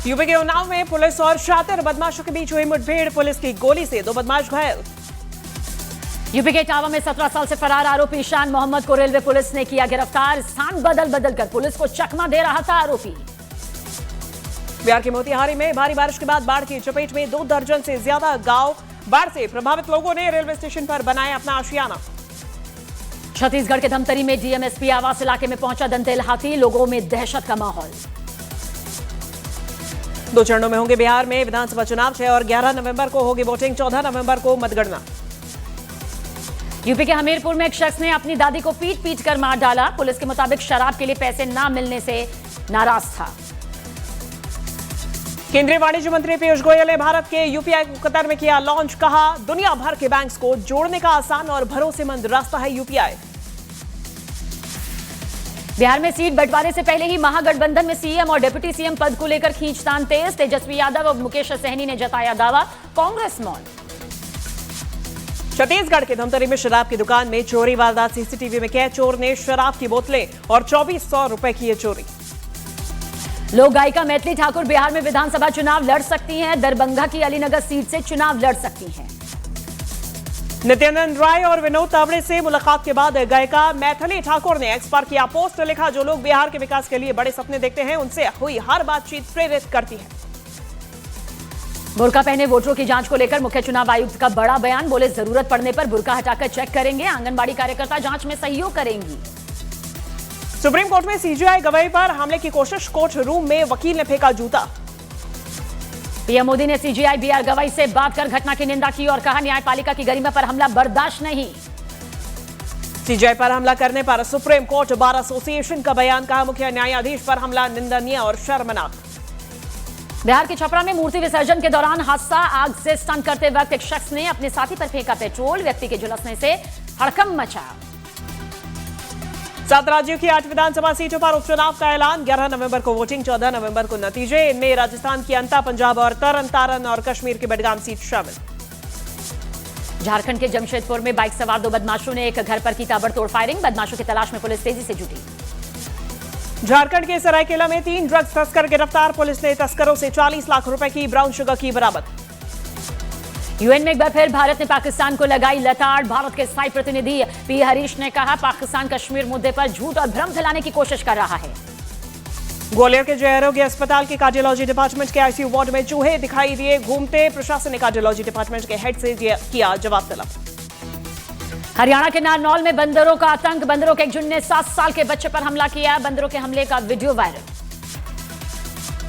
UP के उन्नाव में police और शातिर बदमाशों के बीच हुई मुठभेड़, पुलिस की गोली से 2 बदमाश घायल। यूपी के इटावा में 17 साल से फरार आरोपी ईशान मोहम्मद को रेलवे पुलिस ने किया गिरफ्तार। स्थान बदल बदल कर पुलिस को चकमा दे रहा था आरोपी। बिहार के मोतिहारी में भारी बारिश के बाद बाढ़ की चपेट में 2 दर्जन से ज्यादा गांव। बाढ़ से प्रभावित लोगों ने रेलवे स्टेशन पर बनाया अपना आशियाना। छत्तीसगढ़ के धमतरी में डीएमएसपी आवास इलाके में पहुंचा दंतेल हाथी, लोगों में दहशत का माहौल। 2 चरणों में होंगे बिहार में विधानसभा चुनाव। 6 और 11 नवंबर को होगी वोटिंग, 14 नवंबर को मतगणना। यूपी के हमीरपुर में एक शख्स ने अपनी दादी को पीट पीट कर मार डाला। पुलिस के मुताबिक शराब के लिए पैसे न मिलने से नाराज था। केंद्रीय वाणिज्य मंत्री पीयूष गोयल ने भारत के यूपीआई को कतर में किया लॉन्च। कहा, दुनिया भर के बैंक्स को जोड़ने का आसान और भरोसेमंद रास्ता है यूपीआई। बिहार में सीट बंटवारे से पहले ही महागठबंधन में सीएम और डिप्टी सीएम पद को लेकर खींचतान तेज। तेजस्वी यादव और मुकेश सहनी ने जताया दावा, कांग्रेस मौन। छत्तीसगढ़ के धमतरी में शराब की दुकान में चोरी वारदात, सीसीटीवी में कैद। चोर ने शराब की बोतलें और 2400 रुपए की चोरी। लोक गायिका मैथिली ठाकुर बिहार में विधानसभा चुनाव लड़ सकती हैं। दरभंगा की अलीनगर सीट से चुनाव लड़ सकती हैं। नित्यानंद राय और विनोद तावड़े से मुलाकात के बाद गायिका मैथिली ठाकुर ने एक्स पर किया पोस्ट। लिखा, जो लोग बिहार के विकास के लिए बड़े सपने देखते हैं उनसे हुई हर बातचीत प्रेरित करती है। बुर्का पहने वोटरों की जांच को लेकर मुख्य चुनाव आयुक्त का बड़ा बयान। बोले, जरूरत पड़ने पर बुर्का हटाकर चेक करेंगे। आंगनबाड़ी कार्यकर्ता जांच में सहयोग करेंगी। सुप्रीम कोर्ट में सीजीआई गवाही पर हमले की कोशिश, कोर्ट रूम में वकील ने फेंका जूता। पीएम मोदी ने सीजीआई बीआर गवाही से बात कर घटना की निंदा की और कहा, न्यायपालिका की गरिमा पर हमला बर्दाश्त नहीं। सीजीआई पर हमला करने पर सुप्रीम कोर्ट बार एसोसिएशन का बयान। कहा, मुख्य न्यायाधीश पर हमला निंदनीय और शर्मनाक। बिहार के छपरा में मूर्ति विसर्जन के दौरान हादसा। आग से स्टंट करते वक्त एक शख्स ने अपने साथी पर फेंका पेट्रोल। व्यक्ति के झुलसने से हड़कंप मचा। 7 राज्यों की 8 विधानसभा सीटों पर उपचुनाव का ऐलान। 11 नवंबर को वोटिंग, 14 नवंबर को नतीजे। इनमें राजस्थान की अंता, पंजाब और तरन तारन और कश्मीर की बडगाम सीट शामिल। झारखंड के जमशेदपुर में बाइक सवार 2 बदमाशों ने एक घर पर की ताबड़तोड़ फायरिंग। बदमाशों की तलाश में पुलिस तेजी से जुटी। झारखंड के सरायकेला में 3 ड्रग्स तस्कर गिरफ्तार। पुलिस ने तस्करों से 40 लाख रुपए की ब्राउन शुगर की बरामद। यूएन में एक बार फिर भारत ने पाकिस्तान को लगाई लताड़। भारत के स्थायी प्रतिनिधि पी हरीश ने कहा, पाकिस्तान कश्मीर मुद्दे पर झूठ और भ्रम फैलाने की कोशिश कर रहा है। ग्वालियर के जय आरोग्य अस्पताल के कार्डियोलॉजी डिपार्टमेंट के आईसीयू वार्ड में चूहे दिखाई दिए घूमते। प्रशासन ने कार्डियोलॉजी डिपार्टमेंट के हेड से किया जवाब तलब। हरियाणा के नारनौल में बंदरों का आतंक। बंदरों के एक झुंड ने 7 साल के बच्चे पर हमला किया। बंदरों के हमले का वीडियो वायरल।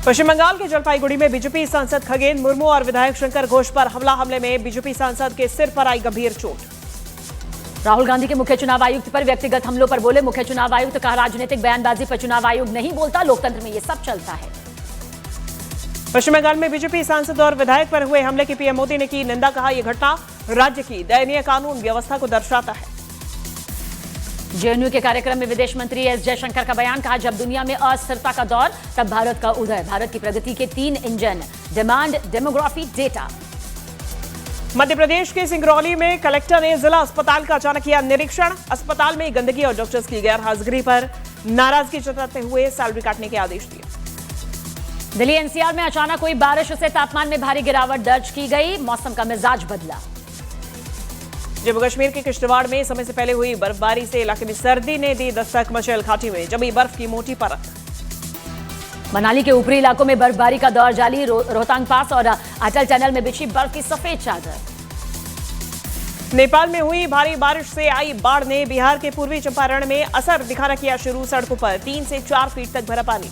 पश्चिम बंगाल के जलपाईगुड़ी में बीजेपी सांसद खगेन मुर्मू और विधायक शंकर घोष पर हमला। हमले में बीजेपी सांसद के सिर पर आई गंभीर चोट। राहुल गांधी के मुख्य चुनाव आयुक्त पर व्यक्तिगत हमलों पर बोले मुख्य चुनाव आयुक्त। कहा, राजनीतिक बयानबाजी पर चुनाव आयोग नहीं बोलता, लोकतंत्र में ये सब चलता है। पश्चिम बंगाल में बीजेपी सांसद और विधायक पर हुए हमले की पीएम मोदी ने की निंदा। कहा, यह घटना राज्य की दयनीय कानून व्यवस्था को दर्शाता है। जेएनयू के कार्यक्रम में विदेश मंत्री एस जयशंकर का बयान। कहा, जब दुनिया में अस्थिरता का दौर, तब भारत का उदय। भारत की प्रगति के 3 engine, demand, demography, data. Madhya Pradesh के सिंगरौली में कलेक्टर ने जिला अस्पताल का अचानक किया निरीक्षण। अस्पताल में गंदगी और डॉक्टर्स की गैरहाजिरी पर नाराजगी जताते हुए सैलरी काटने के आदेश दिए। दिल्ली एनसीआर में अचानक हुई बारिश से तापमान में भारी गिरावट दर्ज की गई। मौसम का मिजाज बदला। जम्मू कश्मीर के किश्तवाड़ में समय से पहले हुई बर्फबारी से इलाके में सर्दी ने दी दस्तक। मचेल घाटी में जमी बर्फ की मोटी परत। मनाली के ऊपरी इलाकों में बर्फबारी का दौर जारी। रोहतांग पास और अटल टनल में बिछी बर्फ की सफेद चादर। नेपाल में हुई भारी बारिश से आई बाढ़ ने बिहार के पूर्वी चंपारण में असर दिखाना किया शुरू। सड़कों पर 3 से 4 फीट तक भरा पानी।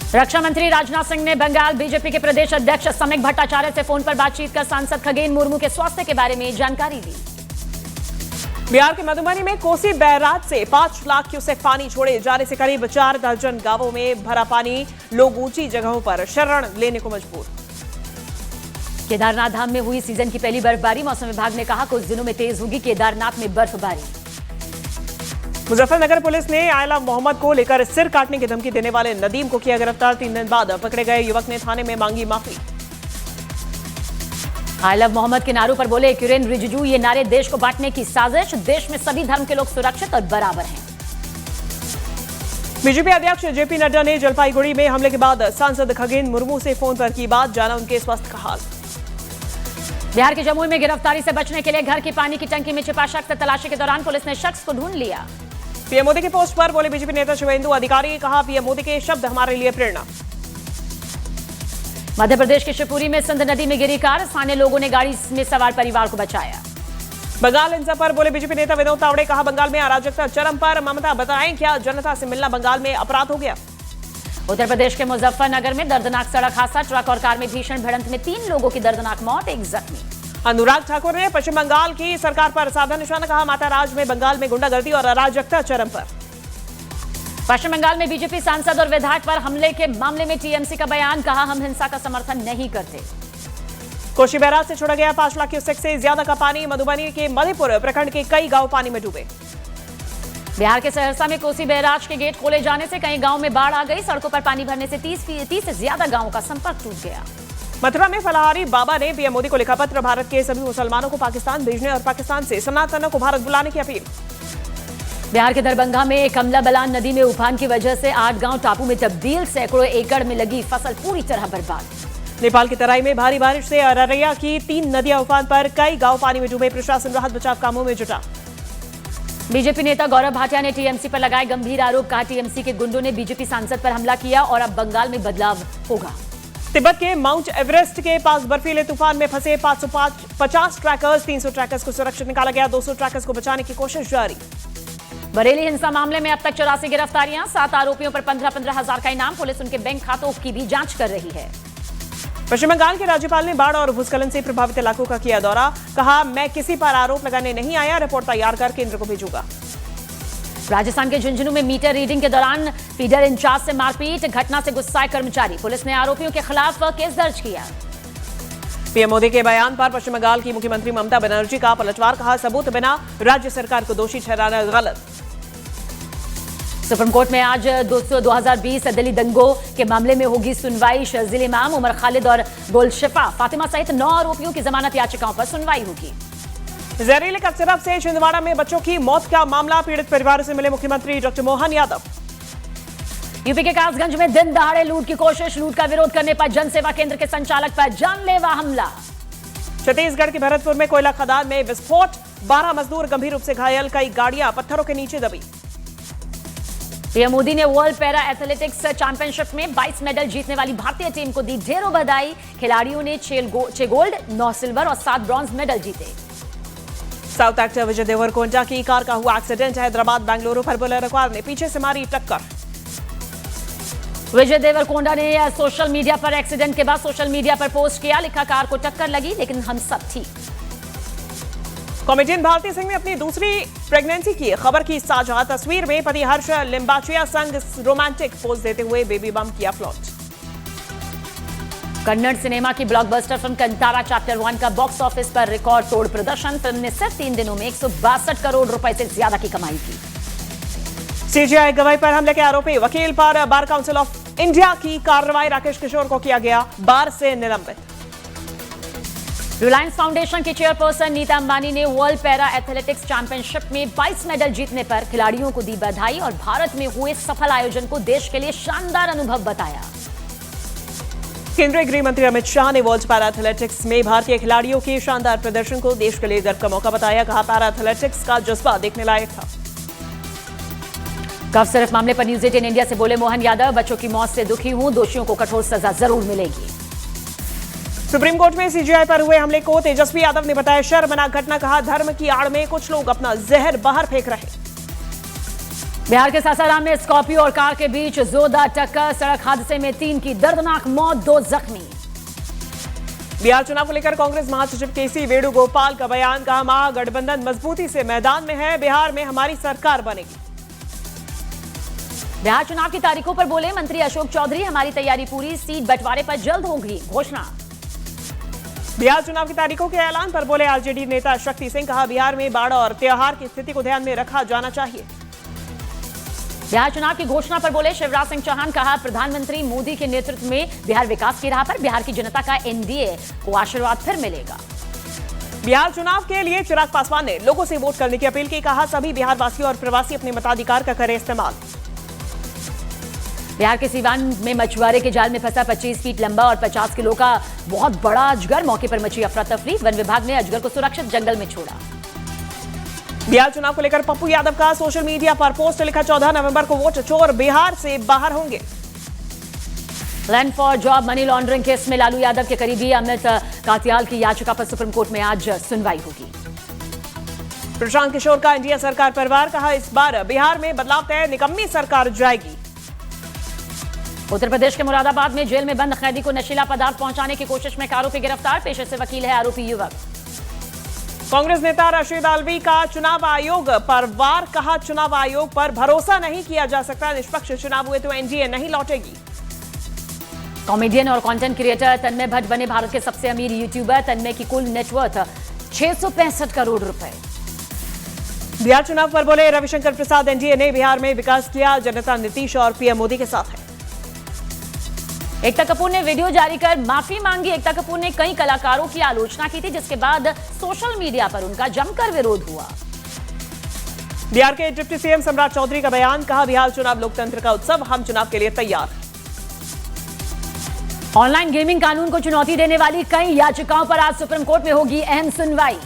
रक्षा मंत्री राजनाथ सिंह ने बंगाल बीजेपी के प्रदेश अध्यक्ष समिक भट्टाचार्य से फोन पर बातचीत कर सांसद खगेन मुर्मू के स्वास्थ्य के बारे में जानकारी दी। बिहार के मधुबनी में कोसी बैराज से 5 लाख क्यूसेक पानी छोड़े जाने से करीब 4 दर्जन गांवों में भरा पानी। लोग ऊंची जगहों पर शरण लेने को मजबूर। केदारनाथ धाम में हुई सीजन की पहली बर्फबारी। मौसम विभाग ने कहा, कुछ दिनों में तेज होगी केदारनाथ में बर्फबारी। मुजफ्फरनगर पुलिस ने आयला मोहम्मद को लेकर सिर काटने की धमकी देने वाले नदीम को किया गिरफ्तार। 3 दिन बाद पकड़े गए युवक ने थाने में मांगी माफी। आई लव मोहम्मद के नारों पर बोले किरेन रिजिजू, ये नारे देश को बांटने की साजिश। देश में सभी धर्म के लोग सुरक्षित और बराबर हैं। बीजेपी अध्यक्ष जेपी नड्डा ने जलपाईगुड़ी में हमले के बाद सांसद खगेन मुर्मू से फोन पर की बात, जाना उनके स्वास्थ्य का हाल। बिहार के जमुई में गिरफ्तारी से बचने के लिए घर की पानी की टंकी में छिपा शख्स, तलाशी के दौरान पुलिस ने शख्स को ढूंढ लिया। पीएम मोदी की पोस्ट पर बोले बीजेपी नेता शुभेंदु अधिकारी, कहा पीएम मोदी के शब्द हमारे लिए प्रेरणा। मध्य प्रदेश के शिवपुरी में सिंध नदी में गिरी कार, स्थानीय लोगों ने गाड़ी में सवार परिवार को बचाया। बंगाल हिंसा पर बोले बीजेपी नेता विनोद तावड़े, कहा बंगाल में अराजकता चरम पर, ममता बताएं क्या जनता से मिलना बंगाल में अपराध हो गया। उत्तर प्रदेश के मुजफ्फरनगर में दर्दनाक सड़क हादसा, ट्रक और कार में भीषण भिड़ंत में 3 लोगों की दर्दनाक मौत, 1 जख्मी। अनुराग ठाकुर ने पश्चिम बंगाल की सरकार पर साधा निशाना, कहा माता राज में बंगाल में गुंडागर्दी और अराजकता चरम पर। पश्चिम बंगाल में बीजेपी सांसद और विधायक पर हमले के मामले में टीएमसी का बयान, कहा हम हिंसा का समर्थन नहीं करते। कोसी बैराज से छोड़ा गया 5 लाख क्यूसेक से ज्यादा का पानी, मधुबनी के मधेपुर प्रखंड के कई गांव पानी में डूबे। बिहार के सहरसा में कोसी बैराज के गेट खोले जाने से कई गांव में बाढ़ आ गई, सड़कों पर पानी भरने से 30 से ज्यादा गांवों का संपर्क टूट गया। मथुरा में फलाहारी बाबा ने पीएम मोदी को लिखा पत्र, भारत के सभी मुसलमानों को पाकिस्तान भेजने और पाकिस्तान से सनातनों को भारत बुलाने की अपील। बिहार के दरभंगा में कमला बलान नदी में उफान की वजह से 8 गांव टापू में तब्दील, सैकड़ों एकड़ में लगी फसल पूरी तरह बर्बाद। नेपाल की तराई में भारी बारिश से अररिया की 3 नदियां उफान पर, कई गांव पानी में डूबे, प्रशासन राहत बचाव कामों में जुटा। बीजेपी नेता गौरव भाटिया ने टीएमसी पर लगाए गंभीर आरोप, कहा टीएमसी के गुंडों ने बीजेपी सांसद पर हमला किया और अब बंगाल में बदलाव होगा। तिब्बत के माउंट एवरेस्ट के पास बर्फीले तूफान में फंसे 550 ट्रैकर्स, 300 ट्रैकर्स को सुरक्षित निकाला गया, 200 ट्रैकर्स को बचाने की कोशिश जारी। बरेली हिंसा मामले में अब तक 84 गिरफ्तारियां, 7 आरोपियों पर 15-15 हजार का इनाम, पुलिस उनके बैंक खातों की भी जांच कर रही है। पश्चिम बंगाल के राज्यपाल ने बाढ़ और भूस्खलन से प्रभावित इलाकों का किया दौरा, कहा मैं किसी पर आरोप लगाने नहीं आया, रिपोर्ट तैयार कर केंद्र को भेजूंगा। राजस्थान के झुंझुनू में मीटर रीडिंग के दौरान फीडर इंचार्ज से मारपीट, घटना से गुस्साए कर्मचारी, पुलिस ने आरोपियों के खिलाफ केस दर्ज किया। पीएम मोदी के बयान पर पश्चिम बंगाल की मुख्यमंत्री ममता बनर्जी का पलटवार, कहा सबूत बिना राज्य सरकार को दोषी ठहराना गलत। सुप्रीम कोर्ट में आज 2020 दिल्ली दंगों के मामले में होगी सुनवाई, शर्जील इमाम, उमर खालिद और गोलशिफा फातिमा सहित 9 आरोपियों की जमानत याचिकाओं पर सुनवाई होगी। जहरीले कफ सिरप से छिंदवाड़ा में बच्चों की मौत का मामला, पीड़ित परिवार से मिले मुख्यमंत्री डॉक्टर मोहन यादव। यूपी के कासगंज में दिन दहाड़े लूट की कोशिश, लूट का विरोध करने पर जनसेवा केंद्र के संचालक पर जानलेवा हमला। छत्तीसगढ़ के भरतपुर में कोयला खदान में विस्फोट, 12 मजदूर गंभीर रूप से घायल, कई गाड़ियां पत्थरों के नीचे दबी। पीएम मोदी ने वर्ल्ड पैरा एथलेटिक्स चैंपियनशिप में 22 मेडल जीतने वाली भारतीय टीम को दी ढेरों बधाई, खिलाड़ियों ने 6 गोल्ड, 9 सिल्वर और 7 ब्रॉन्ज मेडल जीते। साउथ एक्टर विजय देवरकोंडा की कार का हुआ एक्सीडेंट, हैदराबाद बेंगलुरु पर बोलेरो कार ने पीछे से मारी टक्कर। विजय देवरकोंडा ने सोशल मीडिया पर एक्सीडेंट के बाद सोशल मीडिया पर पोस्ट किया, लिखा कार को टक्कर लगी लेकिन हम सब ठीक। कॉमेडियन भारती सिंह ने अपनी दूसरी प्रेगनेंसी की खबर की साझा, तस्वीर में पति हर्ष लिम्बाचिया संग रोमांटिक पोज देते हुए बेबी बम किया फ्लॉट। कन्नड़ सिनेमा की ब्लॉकबस्टर फिल्म कंतारा चैप्टर 1 का बॉक्स ऑफिस पर रिकॉर्ड तोड़ प्रदर्शन, फिल्म ने सिर्फ 3 दिनों में 162 करोड़ रुपए से ज्यादा की कमाई की। सीजीआई गवाही पर हमले के आरोपी वकील पर बार काउंसिल ऑफ इंडिया की कार्रवाई, राकेश किशोर को किया गया बार से निलंबित। रिलायंस फाउंडेशन की चेयरपर्सन नीता अंबानी ने वर्ल्ड पैरा एथलेटिक्स चैंपियनशिप में 22 मेडल जीतने पर खिलाड़ियों को दी बधाई और भारत में हुए सफल आयोजन को देश के लिए शानदार अनुभव बताया। केंद्रीय गृह मंत्री अमित शाह ने वर्ल्ड पैरा एथलेटिक्स में भारतीय खिलाड़ियों के शानदार प्रदर्शन को देश के लिए गर्व का मौका बताया, कहा पैरा एथलेटिक्स का जज्बा देखने लायक था। कफ सिरप मामले पर न्यूज 18 इंडिया से बोले मोहन यादव, बच्चों की मौत से दुखी हूं, दोषियों को कठोर सजा जरूर मिलेगी। सुप्रीम कोर्ट में सीजीआई पर हुए हमले को तेजस्वी यादव ने बताया शर्मनाक घटना, कहा धर्म की आड़ में कुछ लोग अपना जहर बाहर फेंक रहे। बिहार के सासाराम में स्कॉर्पियो और कार के बीच जोरदार टक्कर, सड़क हादसे में 3 की दर्दनाक मौत, 2 जख्मी। बिहार चुनाव को लेकर कांग्रेस महासचिव केसी वेणुगोपाल का बयान, कहा महागठबंधन मजबूती से मैदान में है, बिहार में हमारी सरकार बनेगी। बिहार चुनाव की तारीखों पर बोले मंत्री अशोक चौधरी, हमारी तैयारी पूरी, सीट बंटवारे पर जल्द होगी घोषणा। बिहार चुनाव की तारीखों के ऐलान पर बोले आरजेडी नेता शक्ति सिंह, कहा बिहार में बाढ़ और त्योहार की स्थिति को ध्यान में रखा जाना चाहिए। बिहार चुनाव की घोषणा पर बोले शिवराज सिंह चौहान, कहा प्रधानमंत्री मोदी के नेतृत्व में बिहार विकास की राह पर, बिहार की जनता का एनडीए को आशीर्वाद फिर मिलेगा। बिहार चुनाव के लिए चिराग पासवान ने लोगों से वोट करने की अपील की, कहा सभी बिहार वासियों और प्रवासी अपने मताधिकार का करें इस्तेमाल। बिहार के सीवान में मछुआरे के जाल में फंसा 25 फीट लंबा और 50 किलो का बहुत बड़ा अजगर, मौके पर मची अफरा तफरी। वन विभाग ने अजगर को सुरक्षित जंगल में छोड़ा। बिहार चुनाव को लेकर पप्पू यादव का सोशल मीडिया पर पोस्ट लिखा, 14 नवंबर को वोट चोर बिहार से बाहर होंगे। Land for job money laundering case में लालू यादव के करीबी अमित कातियाल की याचिका पर सुप्रीम कोर्ट में आज सुनवाई होगी। प्रशांत किशोर का एनडीए सरकार पर वार, कहा इस बार बिहार में बदलाव तय, निकम्मी सरकार जाएगी। उत्तर प्रदेश के मुरादाबाद में जेल में बंद कैदी को नशीला पदार्थ पहुंचाने की कोशिश में एक आरोपी गिरफ्तार, पेशे से वकील है आरोपी युवक। कांग्रेस नेता राशिद आलवी का चुनाव आयोग पर वार, कहा चुनाव आयोग पर भरोसा नहीं किया जा सकता, निष्पक्ष चुनाव हुए तो एनडीए नहीं लौटेगी। कॉमेडियन और कंटेंट क्रिएटर तन्मय भट्ट बने भारत के सबसे अमीर यूट्यूबर। तन्मय की कुल नेटवर्थ 665 करोड़ रुपए। बिहार चुनाव पर बोले रविशंकर प्रसाद, एनडीए ने बिहार में विकास किया, जनता नीतीश और पीएम मोदी के साथ है। एकता कपूर ने वीडियो जारी कर माफी मांगी। एकता कपूर ने कई कलाकारों की आलोचना की थी, जिसके बाद सोशल मीडिया पर उनका जमकर विरोध हुआ। बिहार के डिप्टी सीएम सम्राट चौधरी का बयान, कहा बिहार चुनाव लोकतंत्र का उत्सव, हम चुनाव के लिए तैयार। ऑनलाइन गेमिंग कानून को चुनौती देने वाली कई याचिकाओं पर आज सुप्रीम कोर्ट में होगी अहम सुनवाई।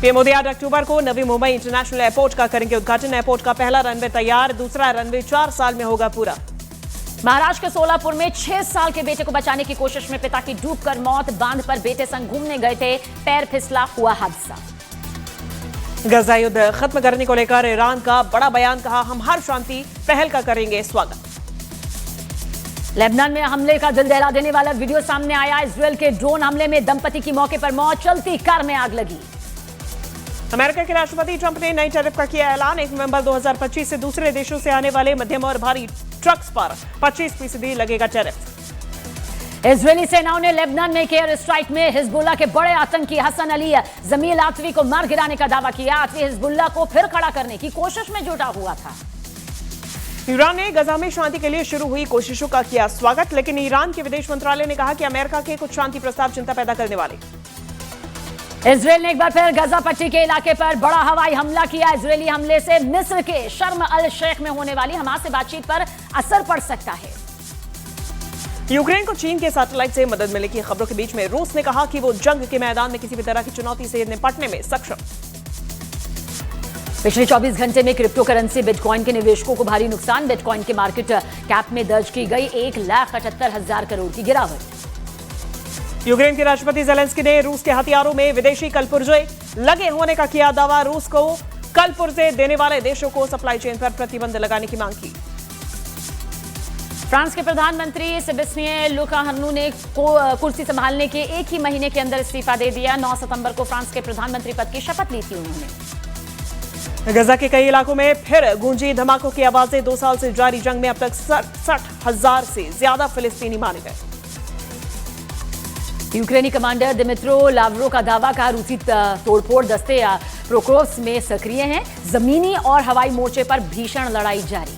पीएम मोदी 8 अक्टूबर को नवी मुंबई इंटरनेशनल एयरपोर्ट का करेंगे उद्घाटन। एयरपोर्ट का पहला रनवे तैयार, दूसरा रनवे 4 साल में होगा पूरा। महाराष्ट्र के सोलापुर में 6 साल के बेटे को बचाने की कोशिश में पिता की डूबकर मौत। बांध पर बेटे संग घूमने गए थे, पैर फिसला, हुआ हादसा। गजा युद्ध खत्म करने को लेकर ईरान का बड़ा बयान, कहा हम हर शांति पहल का करेंगे स्वागत। लेबनान में हमले का दिल दहला देने वाला वीडियो सामने आया। इजरायल के ड्रोन हमले में दंपति की मौके पर मौत, चलती कार में आग लगी। अमेरिका के राष्ट्रपति ट्रंप ने नई टैरिफ का किया ऐलान। 1 नवंबर 2025 से दूसरे देशों से आने वाले मध्यम और भारी ट्रक्स पर 25% लगेगा टैरिफ। इजरायली सेनाओं ने लेबनान में एयर स्ट्राइक में हिजबुल्लाह के बड़े आतंकी हसन अली जमील आतवी को मार गिराने का दावा किया। आतवी हिजबुल्लाह को फिर खड़ा करने की कोशिश में जुटा हुआ था। ईरान ने गजा में शांति के लिए शुरू हुई कोशिशों का किया स्वागत, लेकिन ईरान के विदेश मंत्रालय ने कहा कि अमेरिका के कुछ शांति प्रस्ताव चिंता पैदा करने वाले। इजरायल ने एक बार फिर गजा पट्टी के इलाके पर बड़ा हवाई हमला किया। इजरायली हमले से मिस्र के शर्म अल शेख में होने वाली हमास से बातचीत पर असर पड़ सकता है। यूक्रेन को चीन के सैटेलाइट से मदद मिलने की खबरों के बीच में रूस ने कहा कि वो जंग के मैदान में किसी भी तरह की चुनौती से निपटने में सक्षम। पिछले 24 घंटे में क्रिप्टो करेंसी बिटकॉइन के निवेशकों को भारी नुकसान। बिटकॉइन के मार्केट कैप में दर्ज की गई 1,78,000 करोड़ की गिरावट। यूक्रेन के राष्ट्रपति ज़ेलेंस्की ने रूस के हथियारों में विदेशी कलपुर्जे लगे होने का किया दावा। रूस को कलपुर्जे देने वाले देशों को सप्लाई चेन पर प्रतिबंध लगाने की मांग की। फ्रांस के प्रधानमंत्री सेबेस्टियन लुकाहर्नु ने कुर्सी संभालने के 1 ही महीने के अंदर इस्तीफा दे दिया। 9 सितंबर को फ्रांस के प्रधानमंत्री पद की शपथ ली थी उन्होंने। गजा के कई इलाकों में फिर गूंजी धमाकों की आवाजें। 2 साल से जारी जंग में अब तक 67,000 से ज्यादा फिलिस्तीनी मारे गए। यूक्रेनी कमांडर दिमित्रो लावरो का दावा, कहा रूसी तोड़फोड़ दस्ते प्रोकोफ्स में सक्रिय हैं। जमीनी और हवाई मोर्चे पर भीषण लड़ाई जारी।